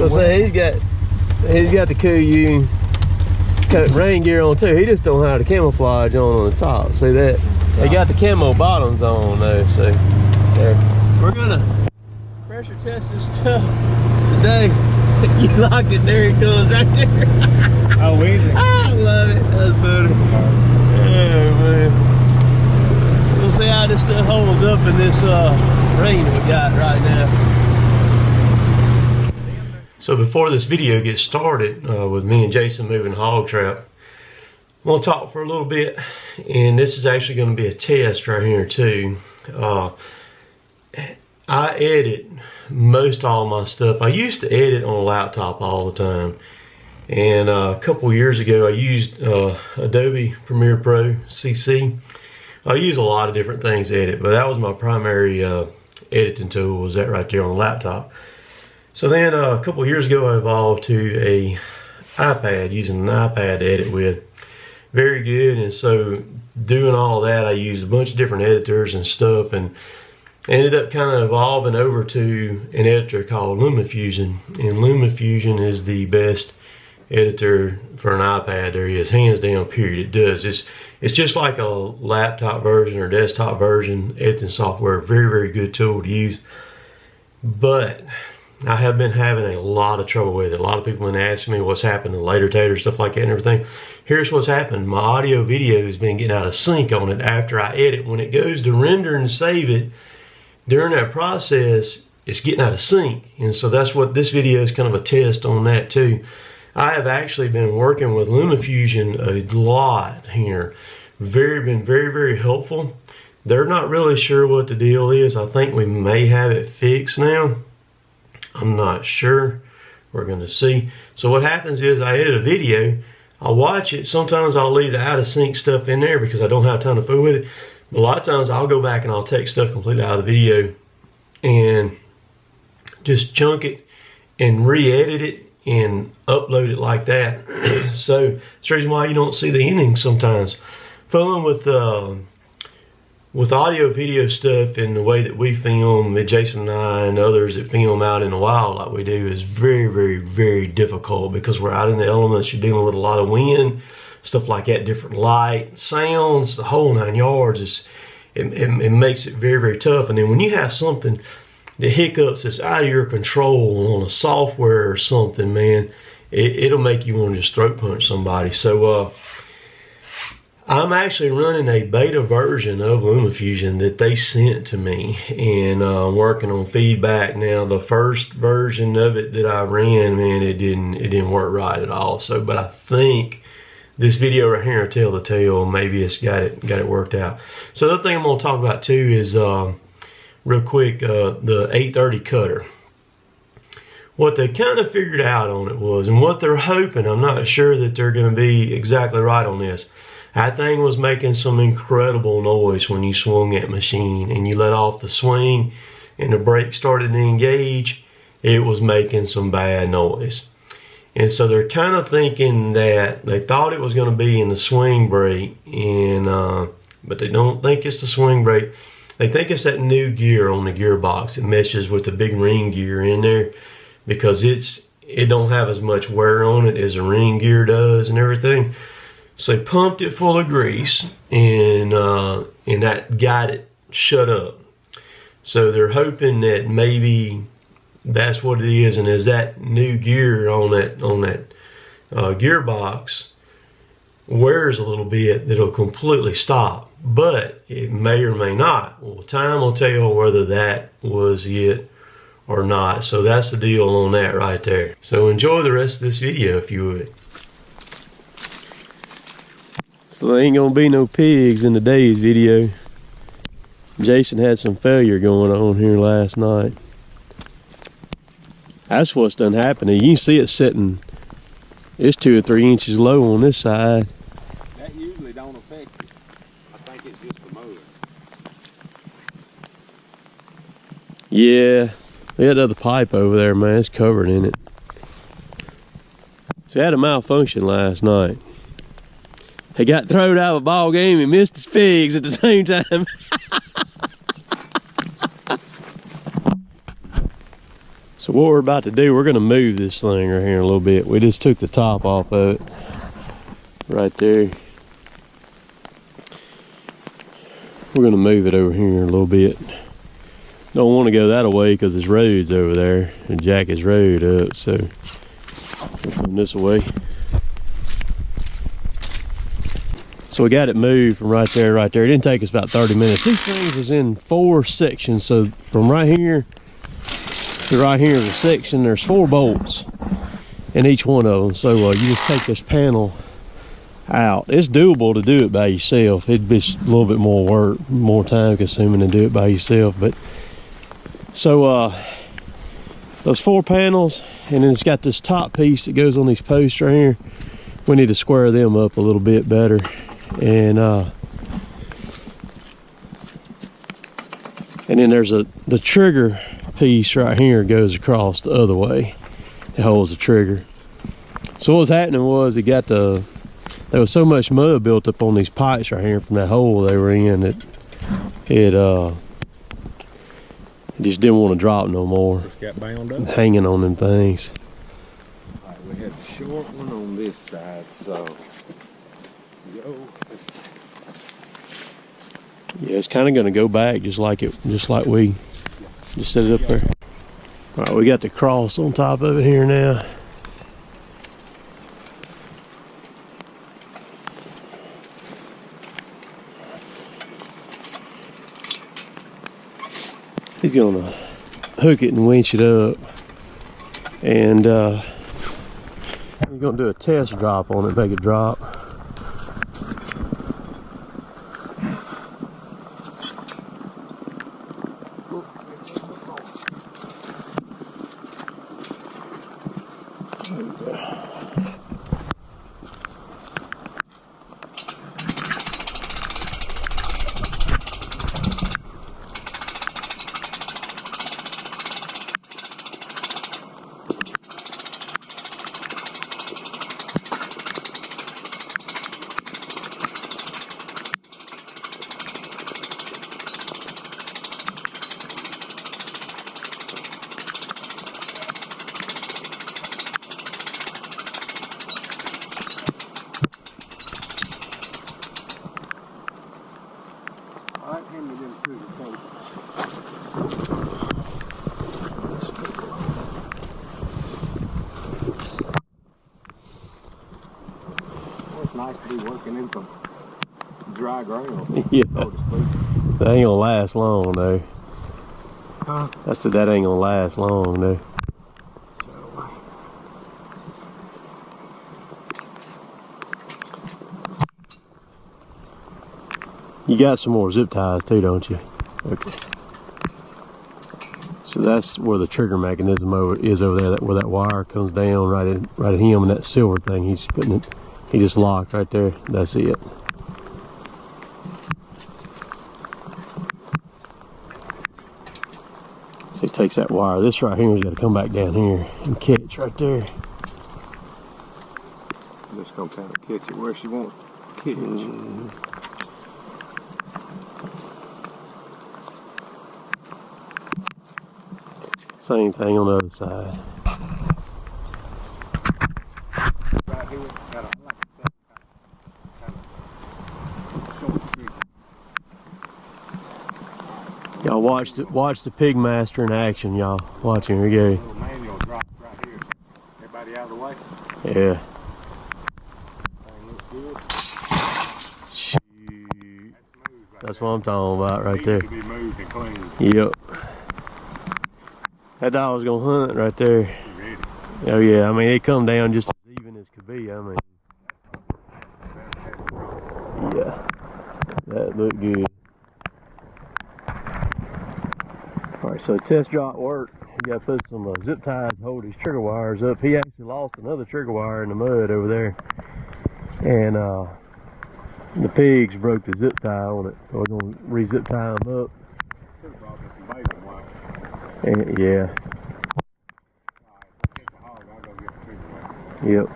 So say he's got the KUU rain gear on too. He just don't have the camouflage on the top. See that? He got the camo bottoms on though. So there. We're gonna pressure test this stuff today. You locked it, there it comes right there. Oh, easy. I love it. That's funny. Yeah, man. We'll see how this stuff holds up in this rain we got right now. So before this video gets started with me and Jason moving hog trap, I'm going to talk for a little bit, and this is actually going to be a test right here too. I edit most all my stuff. I used to edit on a laptop all the time, and a couple years ago I used Adobe Premiere Pro CC. I use a lot of different things to edit, but that was my primary editing tool, was that right there on the laptop. So then a couple years ago I evolved to a iPad, using an iPad to edit with. Very good. And so doing all that, I used a bunch of different editors and stuff, and ended up kind of evolving over to an editor called LumaFusion. And LumaFusion is the best editor for an iPad there is, hands down, period. It does. It's just like a laptop version or desktop version editing software. Very, very good tool to use. But I have been having a lot of trouble with it. A lot of people have been asking me what's happened to later tater, stuff like that and everything. Here's what's happened. My audio video has been getting out of sync on it after I edit. When it goes to render and save it, during that process, it's getting out of sync. And so that's what this video is, kind of a test on that too. I have actually been working with LumaFusion a lot here. Been very, very helpful. They're not really sure what the deal is. I think we may have it fixed now. I'm not sure. We're going to see. So what happens is I edit a video, I'll watch it. Sometimes I'll leave the out of sync stuff in there because I don't have time to fool with it. A lot of times I'll go back and I'll take stuff completely out of the video and just chunk it and re-edit it and upload it like that. So that's the reason why you don't see the ending sometimes. Fooling with audio video stuff and the way that we film, Jason and I and others that film out in the wild like we do, is very, very, very difficult because we're out in the elements. You're dealing with a lot of wind, stuff like that, different light, sounds, the whole 9 yards. It makes it very, very tough. And then when you have something that hiccups that's out of your control on a software or something, man, it'll make you want to just throat punch somebody. So I'm actually running a beta version of LumaFusion that they sent to me, and I'm working on feedback now. The first version of it that I ran, man, it didn't work right at all. So, but I think this video right here will tell the tale. Maybe it's got it worked out. So the other thing I'm going to talk about too is real quick, the 830 cutter. What they kind of figured out on it was, and what they're hoping, I'm not sure that they're going to be exactly right on this. That thing was making some incredible noise when you swung that machine and you let off the swing and the brake started to engage. It was making some bad noise. And so they're kind of thinking that they thought it was going to be in the swing brake, and but they don't think it's the swing brake. They think it's that new gear on the gearbox. It meshes with the big ring gear in there because it don't have as much wear on it as a ring gear does and everything. So they pumped it full of grease, and that got it shut up. So they're hoping that maybe that's what it is, and as that new gear on that gearbox wears a little bit, that'll completely stop. But it may or may not. Well, time will tell whether that was it or not. So that's the deal on that right there. So enjoy the rest of this video if you would. So there ain't gonna be no pigs in today's video. Jason had some failure going on here last night. That's what's done happened. You can see it sitting, it's 2 or 3 inches low on this side. That usually don't affect it. I think it's just the motor. Yeah, we had another pipe over there, man. It's covered in it. So he had a malfunction last night. He got thrown out of a ball game and missed his pigs at the same time. So what we're about to do, we're gonna move this thing right here a little bit. We just took the top off of it right there. We're gonna move it over here a little bit. Don't want to go that away because this road's over there and jack his road up, so we'll come this way. So we got it moved from right there to right there. It didn't take us about 30 minutes. These things is in 4 sections, so from right here to right here is a section. There's 4 bolts in each one of them. So you just take this panel out. It's doable to do it by yourself. It'd be a little bit more work, more time consuming to do it by yourself. But so those 4 panels, and then it's got this top piece that goes on these posts right here. We need to square them up a little bit better. And then there's the trigger piece right here goes across the other way. It holds the trigger. So what was happening was there was so much mud built up on these pipes right here from that hole they were in that it just didn't want to drop no more. Just got bound up. Hanging on them things. All right, we had the short one on this side, so yeah, it's kind of going to go back just like we just set it up there. All right, we got the cross on top of it here now. He's going to hook it and winch it up, and he's going to do a test drop on it, make it drop. It's nice to be working in some dry ground, Yeah. so to speak. That ain't gonna last long though. Huh? I said that ain't gonna last long though. You got some more zip ties too, don't you? Okay. So that's where the trigger mechanism is over there, where that wire comes down right at him, and that silver thing he's putting it. He just locked right there. That's it. So he takes that wire. This right here has got to come back down here and catch right there. Just gonna kind of catch it where she wants to catch. Same thing on the other side. Right here, got a like kind of short trigger. Y'all watch the pig master in action, y'all. Watch him. Here we Little manual drop right here. So everybody out of the way. go. Yeah. Thing looks good. Shoot. Right That's there. what I'm talking about right there. To be moved and cleaned. Yep. That dog was gonna hunt right there. You ready? Oh yeah, I mean it come down just as even as could be. I mean, yeah, that looked good. All right, so test drop work. You got to put some zip ties to hold these trigger wires up. He actually lost another trigger wire in the mud over there, and the pigs broke the zip tie on it. So we're gonna re-zip tie them up. Should have brought me some baling wire. And yeah. Get the hog, I'll go get the trigger wire. Yep.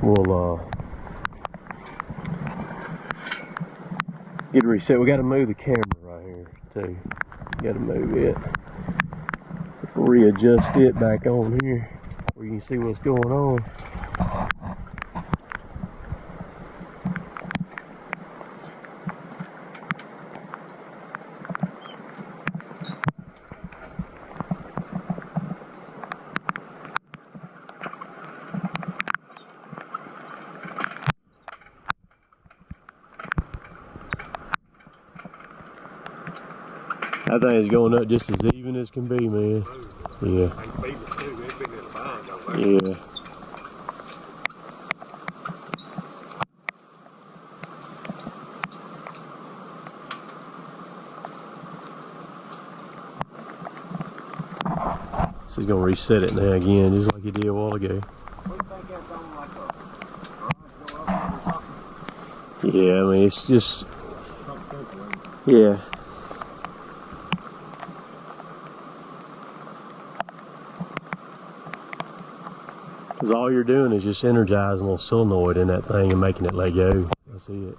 We'll get it reset. We got to move the camera right here too. Got to move it. Readjust it back on here where you can see what's going on. That thing is going up just as even as can be, man. Yeah. Yeah. So he's gonna reset it now again, just like he did a while ago. Yeah, I mean, it's just, yeah. Because all you're doing is just energizing a little solenoid in that thing and making it let go. That's it.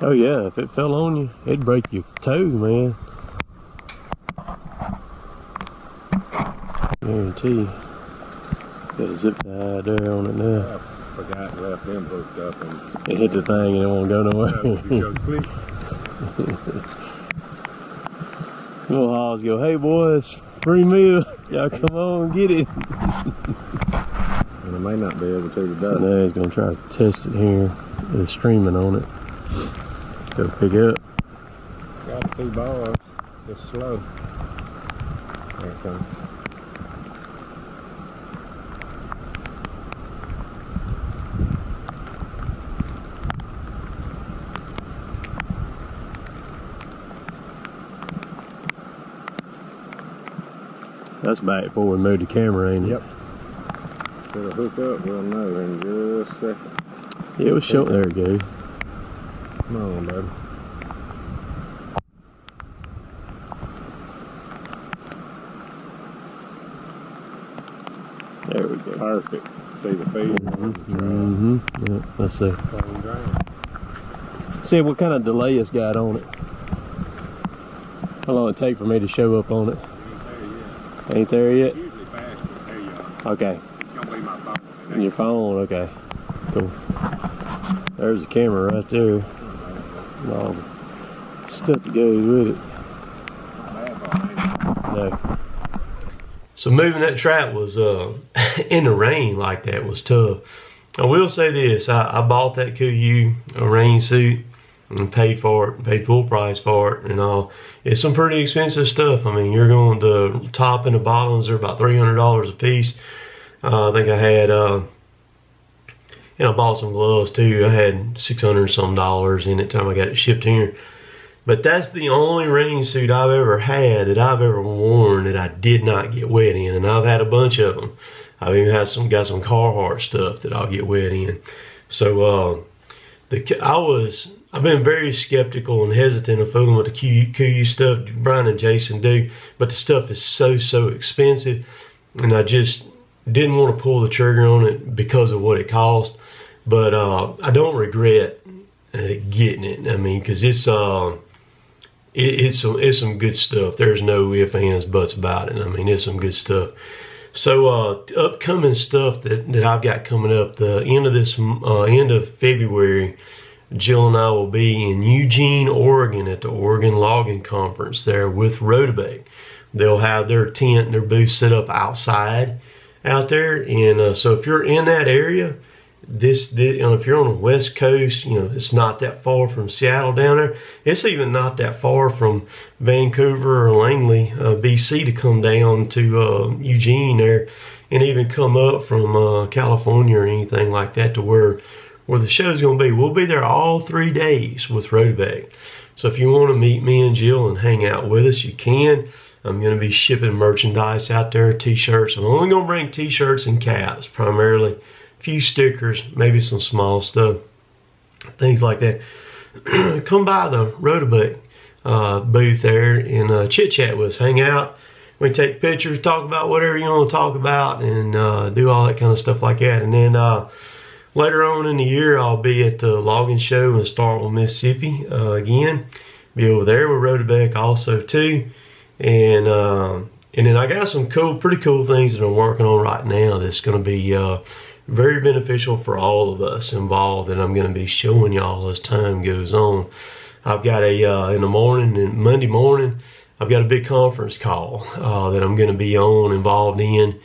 Oh yeah, if it fell on you, it'd break your toe, man. Guarantee. Got a zip tie there on it now. I forgot left them hooked up and it hit the thing and it won't go nowhere. Little hogs go, hey boys, free meal. Y'all come on, get it. And it may not be able to today. So now he's gonna try to test it here. It's streaming on it. Go pick up. Got 2 bars, just slow. There it comes. That's back before we moved the camera, ain't it? Yep. It'll hook up, we'll know in just a second. Yeah, it was showing. There we go. Come on, baby. There we go. Perfect. See the feed? Yeah, let's see. See what kind of delay it's got on it. How long it take for me to show up on it? Ain't there yet? Usually faster. There you are. Okay. It's gonna be my phone. Your phone? Okay. Cool. There's the camera right there. And all the stuff that goes with it. No. So moving that trap was in the rain like that was tough. I will say this, I bought that KUU rain suit and paid for it, paid full price for it and all. It's some pretty expensive stuff. I mean, you're going, the top and the bottoms are about $300 a piece. I think I had, and I bought some gloves too. I had $600 some in it time I got it shipped here. But that's the only rain suit I've ever had that I've ever worn that I did not get wet in. And I've had a bunch of them. I've even had got some Carhartt stuff that I'll get wet in. So I've been very skeptical and hesitant of fooling with the KUU stuff Brian and Jason do, but the stuff is so expensive, and I just didn't want to pull the trigger on it because of what it cost. But I don't regret getting it. I mean, because it's some good stuff. There's no ifs, ands, buts about it. I mean, it's some good stuff. So upcoming stuff that I've got coming up, the end of February, Jill and I will be in Eugene, Oregon at the Oregon Logging Conference there with Rotobay. They'll have their tent and their booth set up outside out there. And so if you're in that area, if you're on the West Coast, it's not that far from Seattle down there. It's even not that far from Vancouver or Langley, BC to come down to Eugene there and even come up from California or anything like that to where the show's going to be. We'll be there all 3 days with Rotobag. So if you want to meet me and Jill and hang out with us, you can. I'm going to be shipping merchandise out there, t-shirts. I'm only going to bring t-shirts and caps primarily. A few stickers, maybe some small stuff, things like that. Come by the Rotobag booth there and chit chat with us, hang out. we take pictures, talk about whatever you want to talk about, and do all that kind of stuff like that. And then later on in the year, I'll be at the logging show in Starkville, Mississippi again. Be over there with Rotobeck also too. And then I got some pretty cool things that I'm working on right now that's going to be very beneficial for all of us involved, and I'm going to be showing y'all as time goes on. I've got in the morning, and Monday morning, I've got a big conference call that I'm going to be involved in,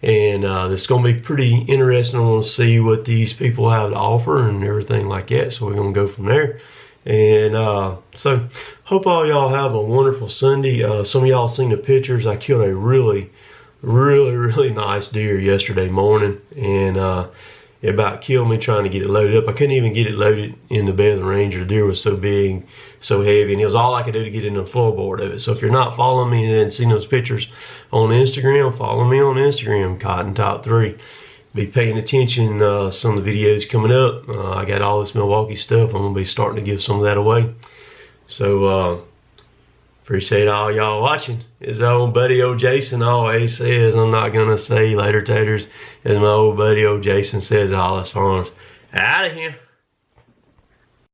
and it's going to be pretty interesting. I want to see what these people have to offer and everything like that, so we're going to go from there. And so hope all y'all have a wonderful Sunday. Some of y'all seen the pictures. I killed a really nice deer yesterday morning, and it about killed me trying to get it loaded up. I couldn't even get it loaded in the bed of the Ranger. The deer was so big, so heavy, and it was all I could do to get in the floorboard of it. So if you're not following me and seen those pictures on Instagram, follow me on Instagram, Cotton Top 3. Be paying attention. Some of the videos coming up. I got all this Milwaukee stuff. I'm gonna be starting to give some of that away. So appreciate all y'all watching. As old buddy old Jason always says, I'm not gonna say later taters, as my old buddy old Jason says at Hollis Farms. Out of here.